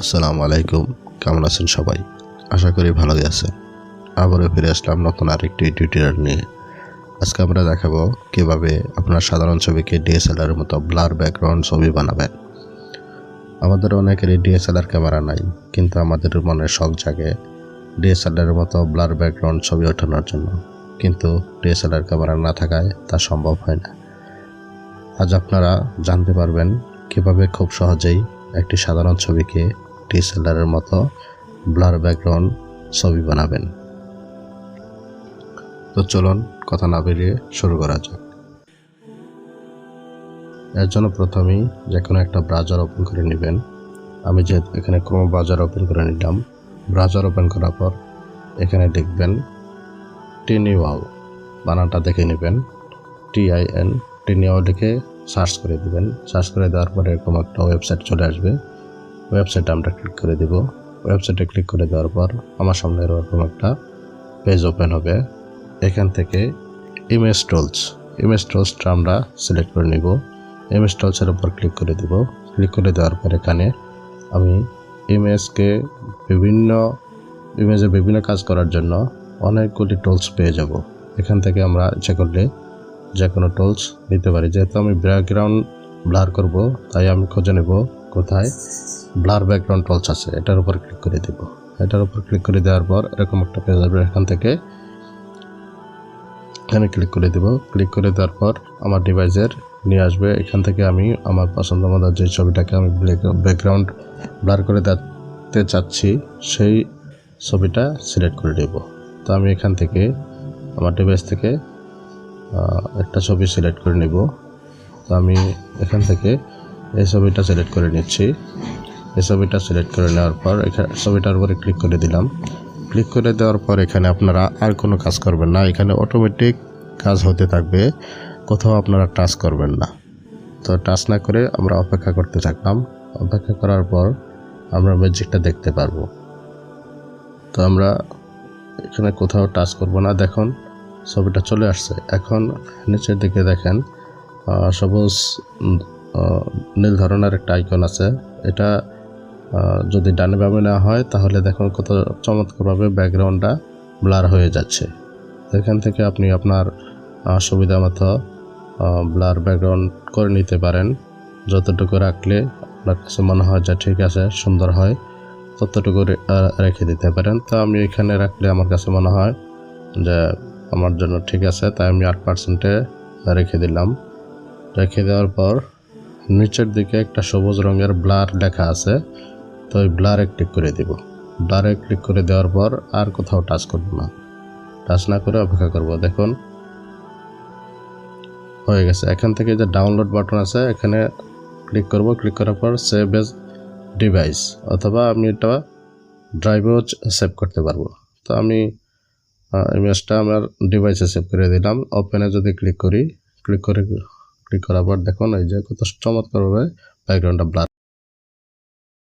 আসসালামু আলাইকুম, কেমন আছেন সবাই? আশা করি ভালোই আছেন। আবারও ফিরে আসলাম নতুন আরেকটি টিউটোরিয়াল নিয়ে। আজকে আমরা দেখাবো কিভাবে আপনার সাধারণ ছবিকে ডিএসএলআর এর মতো ব্লার ব্যাকগ্রাউন্ড ছবি বানাবেন। আমাদের অনেকেরই ডিএসএলআর ক্যামেরা নাই, কিন্তু আমাদের মনে শখ জাগে ডিএসএলআর এর মতো ব্লার ব্যাকগ্রাউন্ড ছবি ওঠানোর জন্য, কিন্তু ডিএসএলআর ক্যামেরা না থাকায় তা সম্ভব হয় না। আজ আপনারা জানতে পারবেন কিভাবে খুব সহজেই একটি সাধারণ ছবিকে ডিএসএলআর এর মতো ব্লার ব্যাকগ্রাউন্ড ছবি বানাবেন। তো চলুন কথা না বেরিয়ে শুরু করা যাক। এর জন্য প্রথমেই যে কোনো একটা ব্রাউজার ওপেন করে নেবেন। আমি যে এখানে ক্রোম ব্রাউজার ওপেন করে নিলাম। ব্রাউজার ওপেন করার পর এখানে দেখবেন টিনিওয়াও, বানানটা দেখে নেবেন, TIN টিনিওয়াও লিখে সার্চ করে দিবেন। সার্চ করে দেওয়ার পরে এরকম একটা ওয়েবসাইট চলে আসবে। ওয়েবসাইটে আমরা ক্লিক করে দিব। ওয়েবসাইটে ক্লিক করে দেওয়ার পর আমার সামনে এরকম একটা পেজ ওপেন হবে। এখান থেকে ইমেজ টুলসটা আমরা সিলেক্ট করে নিব। ইমেজ টুলসের উপর ক্লিক করে দিব। ক্লিক করে দেওয়ার পর এখানে আমি ইমেজে বিভিন্ন কাজ করার জন্য অনেকগুলি টুলস পেয়ে যাব। এখান থেকে আমরা যে কোনো টুলস নিতে পারি। যেহেতু আমি ব্যাকগ্রাউন্ড ব্লার করব, তাই আমি খুঁজে নেব কোথায় ব্লার ব্যাকগ্রাউন্ড টুলস আছে। এটার উপর ক্লিক করে দেব। এটার উপর ক্লিক করে দেওয়ার পর এরকম একটা পেজ আসবে। এখানে ক্লিক করে দেব। ক্লিক করে দেওয়ার পর আমার ডিভাইসের নিয়ে আসবে। এখান থেকে আমি আমার পছন্দ মতো যে ছবিটাকে আমি ব্যাকগ্রাউন্ড ব্লার করে দিতে চাচ্ছি সেই ছবিটা সিলেক্ট করে দেব। তো আমি এখান থেকে আমার ডিভাইস থেকে একটা ছবি সিলেক্ট করে নেব। তো আমি এখান থেকে এই ছবিটা সিলেক্ট করে নিচ্ছি। এই ছবিটা সিলেক্ট করে নেওয়ার পর ছবিটার উপরে ক্লিক করে দিলাম। ক্লিক করে দেওয়ার পর এখানে আপনারা আর কোনো কাজ করবেন না। এখানে অটোমেটিক কাজ হতে থাকবে, কোথাও আপনারা টাচ করবেন না। তো টাচ না করে আমরা অপেক্ষা করতে থাকলাম। অপেক্ষা করার পর আমরা ম্যাজিকটা দেখতে পারবো। তো আমরা এখানে কোথাও টাচ করব না। দেখুন ছবিটা চলে আসছে। এখন নিচের দিকে দেখেন সবুজ নীল ধরনের একটা আইকন আছে। এটা যদি ডানে বামে না হয় তাহলে দেখুন কত চমৎকারভাবে ব্যাকগ্রাউন্ডটা ব্লার হয়ে যাচ্ছে। এখান থেকে আপনি আপনার সুবিধা মতো ব্লার ব্যাকগ্রাউন্ড করে নিতে পারেন। যতটুকু রাখলে আপনার কাছে মনে হয় যে ঠিক আছে, সুন্দর হয়, ততটুকু রেখে দিতে পারেন। তো আমি এখানে রাখলে আমার কাছে মনে হয় যে আমার জন্য ঠিক আছে, তাই আমি 8%-এ রেখে দিলাম। রেখে দেওয়ার পর নিচের দিকে একটা সবুজ রঙের ব্লার লেখা আছে। তো ওই ব্লারে ক্লিক করে দিব। ব্লারে ক্লিক করে দেওয়ার পর আর কোথাও টাচ করব না। টাচ না করে অপেক্ষা করব। দেখুন হয়ে গেছে। এখান থেকে যে ডাউনলোড বাটন আছে এখানে ক্লিক করব। ক্লিক করার পর সেভ এজ ডিভাইস, অথবা আমি এটা ড্রাইভেও সেভ করতে পারবো। তো আমি ইমেজটা আমার ডিভাইসে সেভ করে দিলাম। ওপেনে যদি ক্লিক করার পর দেখুন এই যে কত চমৎকারভাবে ব্যাকগ্রাউন্ডটা ব্লার